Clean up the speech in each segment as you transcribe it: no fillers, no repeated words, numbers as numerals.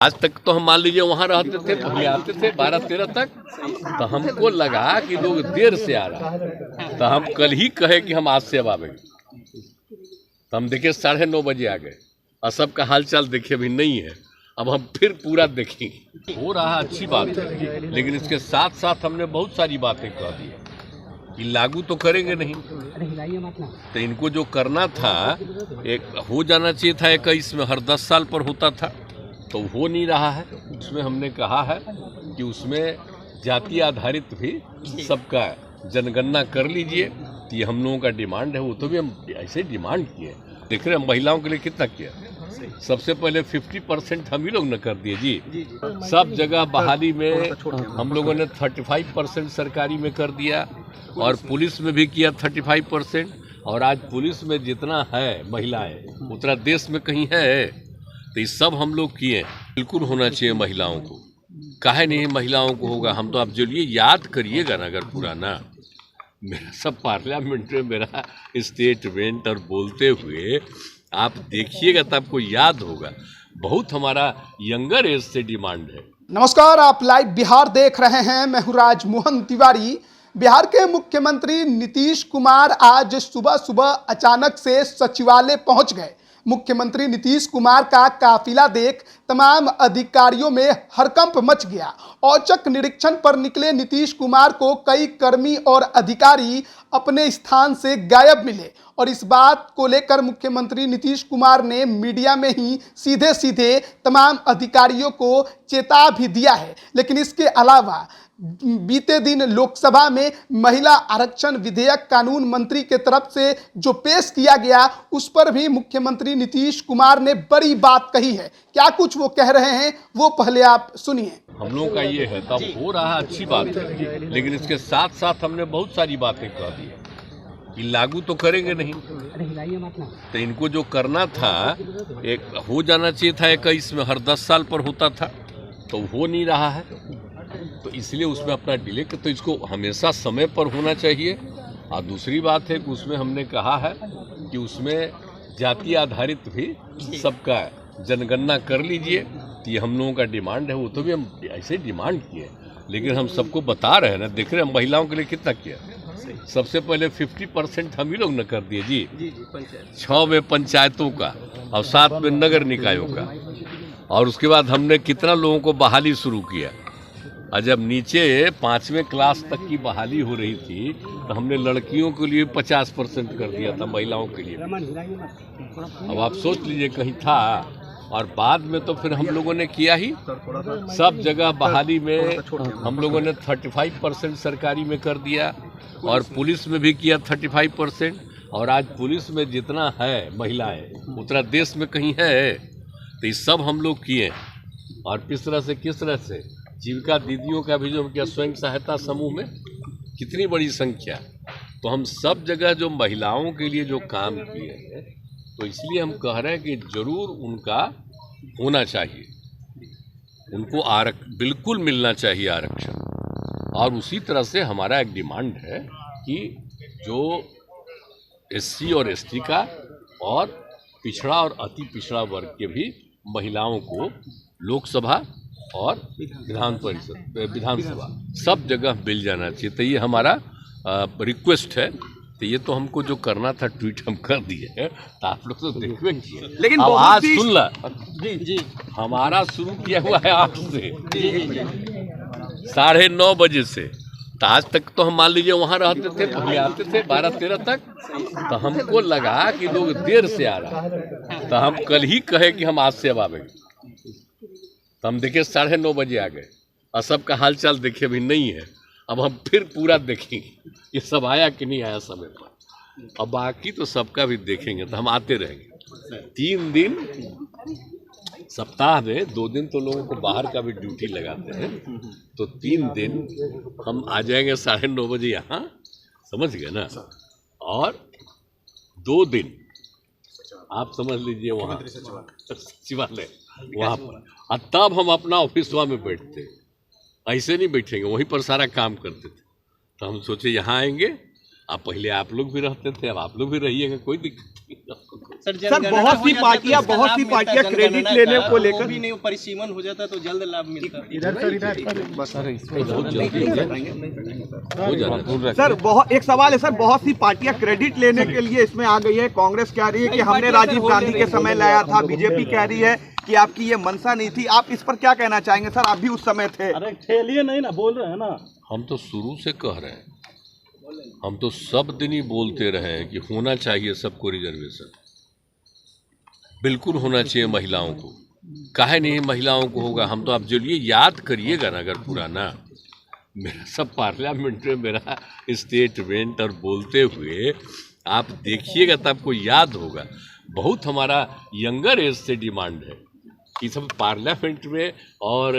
आज तक तो हम मान लीजिए वहाँ रहते थे, पहले आते थे 12-13 तक, तो हमको लगा कि लोग देर से आ रहा है, तो हम कल ही कहे कि हम आज से अब आवेंगे। तो हम देखे 9:30 बजे आ गए और सबका हालचाल देखे अभी नहीं है, अब हम फिर पूरा देखेंगे। हो रहा अच्छी बात है, लेकिन इसके साथ साथ हमने बहुत सारी बातें कह दी कि लागू तो करेंगे नहीं। तो इनको जो करना था, एक हो जाना चाहिए था 21 में, हर 10 साल पर होता था, तो हो नहीं रहा है। उसमें हमने कहा है कि उसमें जाति आधारित भी सबका जनगणना कर लीजिए। तो ये हम लोगों का डिमांड है, वो तो भी हम ऐसे डिमांड किए। देख रहे हैं महिलाओं के लिए कितना किया। सबसे पहले 50% हम ही लोग न कर दिए जी। सब जगह बहाली में हम लोगों ने 35% सरकारी में कर दिया, और पुलिस में भी किया 35%। और आज पुलिस में जितना है महिलाएं उतना देश में कहीं है। तो ये सब हम लोग किए। बिल्कुल होना चाहिए महिलाओं को, काहे नहीं महिलाओं को होगा। हम तो आप जल्दी याद करिएगा ना, अगर पुराना मेरा सब पार्लियामेंट में मेरा स्टेटमेंट और बोलते हुए आप देखिएगा तो आपको याद होगा। बहुत हमारा यंगर एज से डिमांड है। नमस्कार, आप लाइव बिहार देख रहे हैं। मैं हूं राजमोहन तिवारी। बिहार के मुख्यमंत्री नीतीश कुमार आज सुबह सुबह अचानक से सचिवालय पहुंच गए। मुख्यमंत्री नीतीश कुमार का काफिला देख तमाम अधिकारियों में हड़कंप मच गया। औचक निरीक्षण पर निकले नीतीश कुमार को कई कर्मी और अधिकारी अपने स्थान से गायब मिले, और इस बात को लेकर मुख्यमंत्री नीतीश कुमार ने मीडिया में ही सीधे सीधे तमाम अधिकारियों को चेता भी दिया है। लेकिन इसके अलावा बीते दिन लोकसभा में महिला आरक्षण विधेयक कानून मंत्री के तरफ से जो पेश किया गया, उस पर भी मुख्यमंत्री नीतीश कुमार ने बड़ी बात कही है। क्या कुछ वो कह रहे हैं वो पहले आप सुनिए। हम लोगों का ये है, तब हो रहा अच्छी बात है, लेकिन इसके साथ साथ हमने बहुत सारी बातें कह दी कि लागू तो करेंगे नहीं। तो इनको जो करना था, एक हो जाना चाहिए था 21 में, हर 10 साल पर होता था, तो हो नहीं रहा है। तो इसलिए उसमें अपना डिले, तो इसको हमेशा समय पर होना चाहिए। और दूसरी बात है कि उसमें हमने कहा है कि उसमें जाति आधारित भी सबका जनगणना कर लीजिए। तो ये हम लोगों का डिमांड है, वो तो भी हम ऐसे डिमांड किए। लेकिन हम सबको बता रहे हैं ना, देख रहे हैं महिलाओं के लिए कितना किया। सबसे पहले 50% हम ही लोग न कर दिए जी। 6 में पंचायतों का और 7 में नगर निकायों का। और उसके बाद हमने कितना लोगों को बहाली शुरू किया। और जब नीचे 5वें क्लास तक की बहाली हो रही थी, तो हमने लड़कियों के लिए 50% कर दिया था, महिलाओं के लिए। अब आप सोच लीजिए, कहीं था। और बाद में तो फिर हम लोगों ने किया ही, सब जगह बहाली में हम लोगों ने 35% सरकारी में कर दिया, और पुलिस में भी किया 35%। और आज पुलिस में जितना है महिलाएं उतना देश में कहीं है। तो ये सब हम लोग किए। और किस तरह से जीविका दीदियों का भी जो क्या स्वयं सहायता समूह में कितनी बड़ी संख्या। तो हम सब जगह जो महिलाओं के लिए जो काम किए हैं, तो इसलिए हम कह रहे हैं कि जरूर उनका होना चाहिए, उनको बिल्कुल मिलना चाहिए आरक्षण। और उसी तरह से हमारा एक डिमांड है कि जो SC और ST का और पिछड़ा और अति पिछड़ा वर्ग के भी महिलाओं को लोकसभा और विधानसभा सब जगह मिल जाना चाहिए। तो ये हमारा रिक्वेस्ट है। तो ये तो हमको जो करना था ट्वीट हम कर दिए हैं, तो आप लोग तो देखवे किए। लेकिन अब आज सुन ला जी, हमारा शुरू किया हुआ है 8 से 9:30 बजे से। तो आज तक तो हम मान लीजिए वहाँ रहते थे, पहले आते थे 12-13 तक, तो हमको लगा कि लोग देर से आ रहा है, तो हम कल ही कहे कि हम आज से अब आवेंगे। तो हम देखे 9:30 बजे आ गए और सबका हालचाल देखे अभी नहीं है, अब हम फिर पूरा देखेंगे ये सब आया कि नहीं आया समय पर। अब बाकी तो सबका भी देखेंगे। तो हम आते रहेंगे 3 दिन सप्ताह में, 2 दिन तो लोगों को बाहर का भी ड्यूटी लगाते हैं। तो 3 दिन हम आ जाएंगे 9:30 बजे यहाँ, समझ गए ना। और 2 दिन आप समझ लीजिए वहाँ सचिवालय वहाँ पर, और तब हम अपना ऑफिसवा में बैठते। ऐसे नहीं बैठेंगे, वहीं पर सारा काम करते थे। तो हम सोचे यहाँ आएंगे। अब पहले आप लोग भी रहते थे, अब आप लोग भी रहिएगा, कोई दिक्कत नहीं। सर बहुत सी पार्टियां क्रेडिट लेने को लेकर भी नहीं, परिसीमन हो जाता तो जल्द लाभ मिलता। हो जाना सर बहुत एक सवाल है सर, बहुत सी पार्टियां क्रेडिट लेने के लिए इसमें आ गई है। कांग्रेस कह रही है कि हमने राजीव गांधी के समय लाया था, बीजेपी कह रही है कि आपकी ये मंशा नहीं थी। आप इस पर क्या कहना चाहेंगे सर? आप भी उस समय थे। अरे ठेलिए नहीं ना, बोल रहे हैं ना। हम तो शुरू से कह रहे हैं, हम तो सब दिन ही बोलते रहे हैं कि होना चाहिए सबको रिजर्वेशन, बिल्कुल होना चाहिए महिलाओं को। काहे नहीं महिलाओं को होगा? हम तो आप चलिए याद करिएगा ना, अगर पुराना मेरा सब पार्लियामेंट में मेरा स्टेटमेंट और बोलते हुए आप देखिएगा तो आपको याद होगा। बहुत हमारा यंगर एज से डिमांड है कि सब पार्लियामेंट में और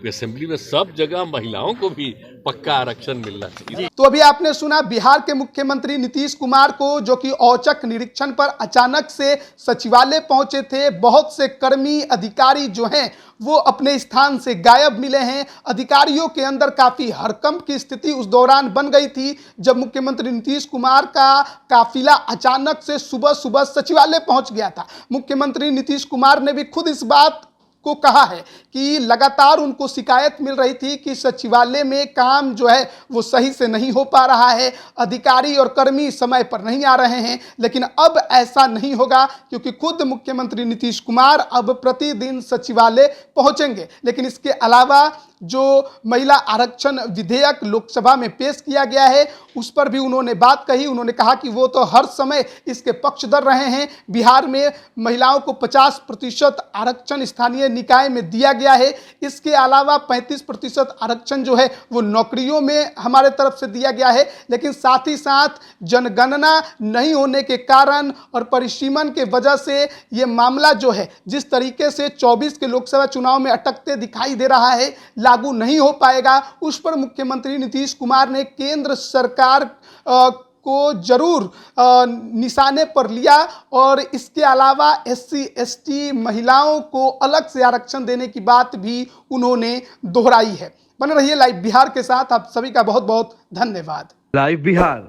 असेंबली में सब जगह महिलाओं को भी पक्का आरक्षण मिलना चाहिए। तो अभी आपने सुना बिहार के मुख्यमंत्री नीतीश कुमार को, जो कि औचक निरीक्षण पर अचानक से सचिवालय पहुंचे थे। बहुत से कर्मी अधिकारी जो हैं वो अपने स्थान से गायब मिले हैं। अधिकारियों के अंदर काफी हड़कंप की स्थिति उस दौरान बन गई थी जब मुख्यमंत्री नीतीश कुमार का काफिला अचानक से सुबह सुबह सचिवालय पहुंच गया था। मुख्यमंत्री नीतीश कुमार ने भी खुद इस बात को कहा है कि लगातार उनको शिकायत मिल रही थी कि सचिवालय में काम जो है वो सही से नहीं हो पा रहा है, अधिकारी और कर्मी समय पर नहीं आ रहे हैं। लेकिन अब ऐसा नहीं होगा, क्योंकि खुद मुख्यमंत्री नीतीश कुमार अब प्रतिदिन सचिवालय पहुंचेंगे। लेकिन इसके अलावा जो महिला आरक्षण विधेयक लोकसभा में पेश किया गया है उस पर भी उन्होंने बात कही। उन्होंने कहा कि वो तो हर समय इसके पक्षधर रहे हैं। बिहार में महिलाओं को 50% आरक्षण स्थानीय निकाय में दिया गया है। इसके अलावा 35% आरक्षण जो है वो नौकरियों में हमारे तरफ से दिया गया है। लेकिन साथ ही साथ जनगणना नहीं होने के कारण और परिसीमन के वजह से ये मामला जो है जिस तरीके से 24 के लोकसभा चुनाव में अटकते दिखाई दे रहा है, लागू नहीं हो पाएगा। उस पर मुख्यमंत्री नीतीश कुमार ने केंद्र सरकार को जरूर निशाने पर लिया और इसके अलावा SC ST महिलाओं को अलग से आरक्षण देने की बात भी उन्होंने दोहराई है। बने रहिए लाइव बिहार के साथ। आप सभी का बहुत बहुत धन्यवाद। लाइव बिहार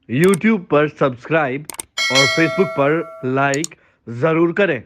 YouTube पर सब्सक्राइब और Facebook पर लाइक जरूर करें।